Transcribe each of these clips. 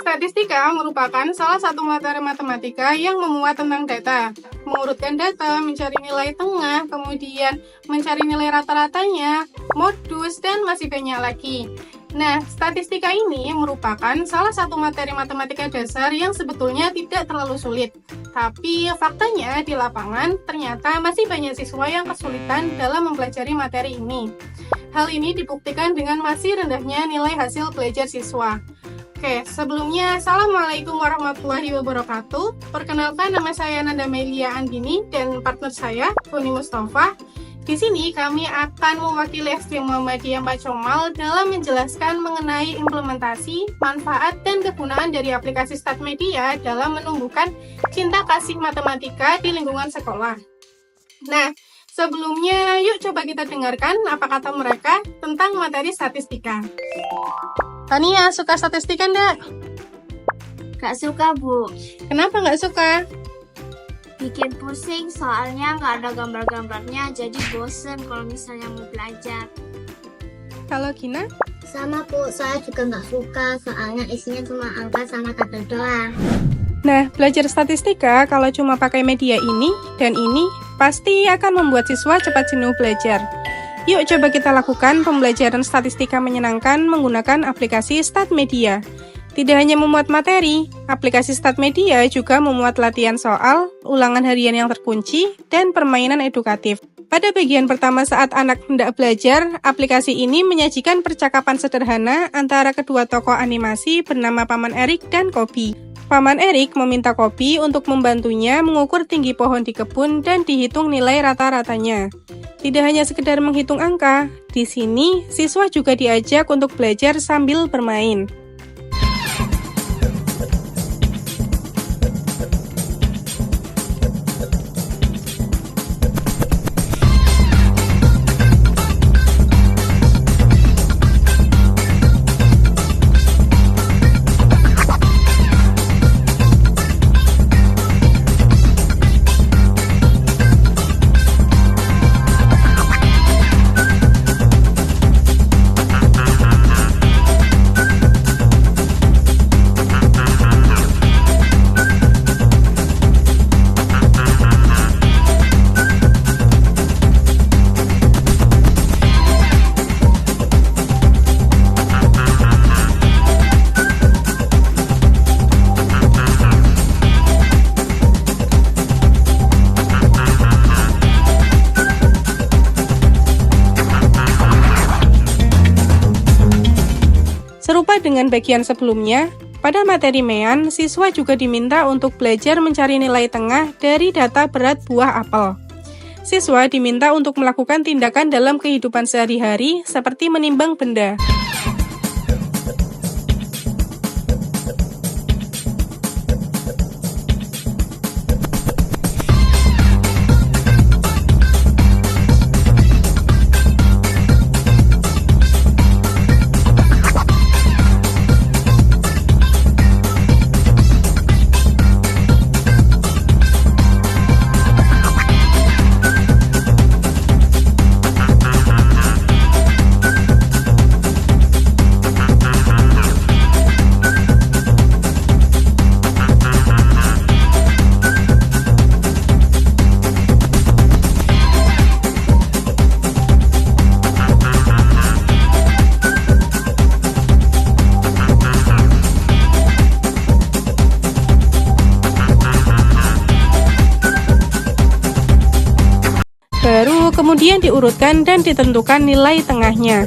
Statistika merupakan salah satu materi matematika yang memuat tentang data. Mengurutkan data, mencari nilai tengah, kemudian mencari nilai rata-ratanya, modus, dan masih banyak lagi. Nah, statistika ini merupakan salah satu materi matematika dasar yang sebetulnya tidak terlalu sulit. Tapi faktanya di lapangan ternyata masih banyak siswa yang kesulitan dalam mempelajari materi ini. Hal ini dibuktikan dengan masih rendahnya nilai hasil belajar siswa. Oke, sebelumnya, Assalamualaikum warahmatullahi wabarakatuh. Perkenalkan, nama saya Nanda Melia Andini dan partner saya, Boni Mustafa. Di sini kami akan mewakili SD Muhammadiyah Pacomal dalam menjelaskan mengenai implementasi, manfaat, dan kegunaan dari aplikasi StatMedia dalam menumbuhkan cinta kasih matematika di lingkungan sekolah. Nah, sebelumnya yuk coba kita dengarkan apa kata mereka tentang materi statistika. Tania, suka statistika enggak? Gak suka, Bu. Kenapa nggak suka? Bikin pusing, soalnya nggak ada gambar-gambarnya, jadi bosen kalau misalnya mau belajar. Kalau Gina? Sama, Bu, saya juga nggak suka, soalnya isinya cuma angka sama tabel doang. Nah, belajar statistika kalau cuma pakai media ini dan ini, pasti akan membuat siswa cepat jenuh belajar. Yuk coba kita lakukan pembelajaran statistika menyenangkan menggunakan aplikasi StatMedia. Tidak hanya memuat materi, aplikasi StatMedia juga memuat latihan soal, ulangan harian yang terkunci, dan permainan edukatif. Pada bagian pertama saat anak hendak belajar, aplikasi ini menyajikan percakapan sederhana antara kedua tokoh animasi bernama Paman Erik dan Kobi. Paman Erik meminta Kobi untuk membantunya mengukur tinggi pohon di kebun dan dihitung nilai rata-ratanya. Tidak hanya sekedar menghitung angka, di sini siswa juga diajak untuk belajar sambil bermain. Serupa dengan bagian sebelumnya, pada materi MEAN, siswa juga diminta untuk belajar mencari nilai tengah dari data berat buah apel. Siswa diminta untuk melakukan tindakan dalam kehidupan sehari-hari seperti menimbang benda. Baru kemudian diurutkan dan ditentukan nilai tengahnya.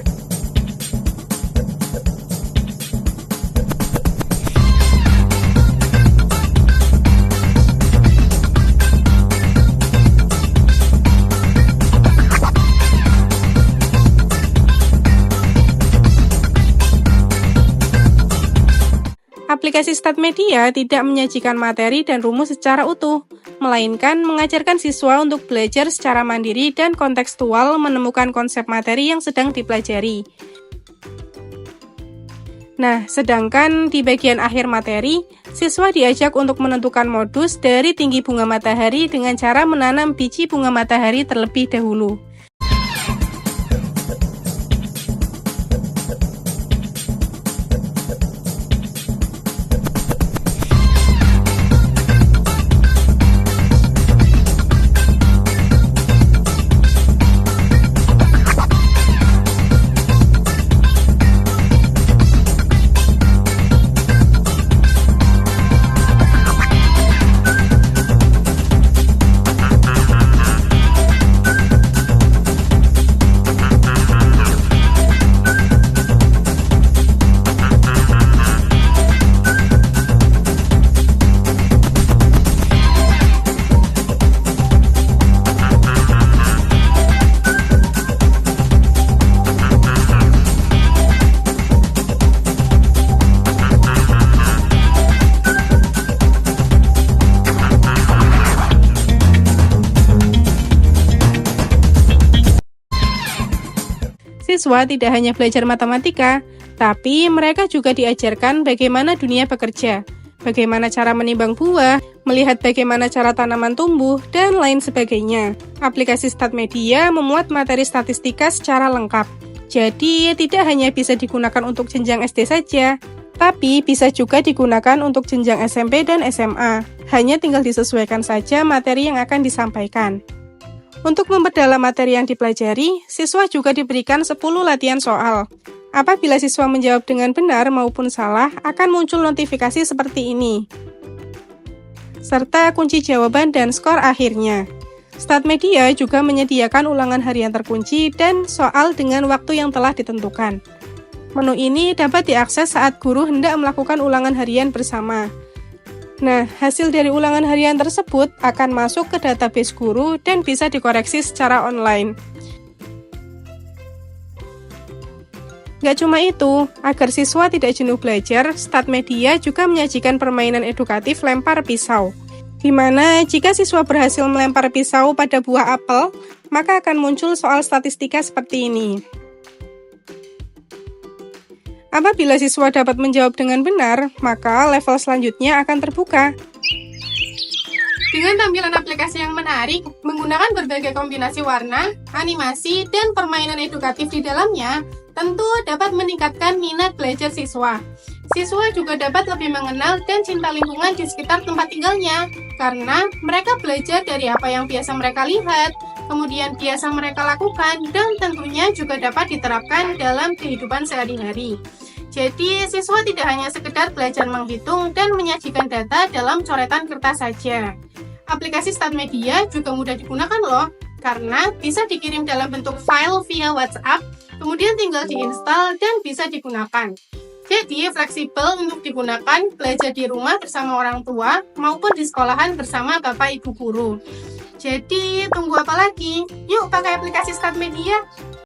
Aplikasi StatMedia tidak menyajikan materi dan rumus secara utuh, melainkan mengajarkan siswa untuk belajar secara mandiri dan kontekstual menemukan konsep materi yang sedang dipelajari. Nah, sedangkan di bagian akhir materi, siswa diajak untuk menentukan modus dari tinggi bunga matahari dengan cara menanam biji bunga matahari terlebih dahulu. siswa tidak hanya belajar matematika, tapi mereka juga diajarkan bagaimana dunia bekerja, bagaimana cara menimbang buah, melihat bagaimana cara tanaman tumbuh, dan lain sebagainya. Aplikasi StatMedia memuat materi statistika secara lengkap. Jadi, tidak hanya bisa digunakan untuk jenjang SD saja, tapi bisa juga digunakan untuk jenjang SMP dan SMA. Hanya tinggal disesuaikan saja materi yang akan disampaikan. Untuk memperdalam materi yang dipelajari, siswa juga diberikan 10 latihan soal. Apabila siswa menjawab dengan benar maupun salah, akan muncul notifikasi seperti ini, serta kunci jawaban dan skor akhirnya. StatMedia juga menyediakan ulangan harian terkunci dan soal dengan waktu yang telah ditentukan. Menu ini dapat diakses saat guru hendak melakukan ulangan harian bersama. Nah, hasil dari ulangan harian tersebut akan masuk ke database guru dan bisa dikoreksi secara online. Gak cuma itu, agar siswa tidak jenuh belajar, StatMedia juga menyajikan permainan edukatif lempar pisau, di mana jika siswa berhasil melempar pisau pada buah apel, maka akan muncul soal statistika seperti ini. Apabila siswa dapat menjawab dengan benar, maka level selanjutnya akan terbuka. Dengan tampilan aplikasi yang menarik, menggunakan berbagai kombinasi warna, animasi, dan permainan edukatif di dalamnya, tentu dapat meningkatkan minat belajar siswa. Siswa juga dapat lebih mengenal dan cinta lingkungan di sekitar tempat tinggalnya, karena mereka belajar dari apa yang biasa mereka lihat, kemudian biasa mereka lakukan, dan tentunya juga dapat diterapkan dalam kehidupan sehari-hari. Jadi, siswa tidak hanya sekedar belajar menghitung dan menyajikan data dalam coretan kertas saja. Aplikasi StatMedia juga mudah digunakan loh, karena bisa dikirim dalam bentuk file via WhatsApp, kemudian tinggal diinstal dan bisa digunakan. Jadi, fleksibel untuk digunakan belajar di rumah bersama orang tua maupun di sekolahan bersama Bapak Ibu guru. Jadi, tunggu apa lagi? Yuk pakai aplikasi StatMedia!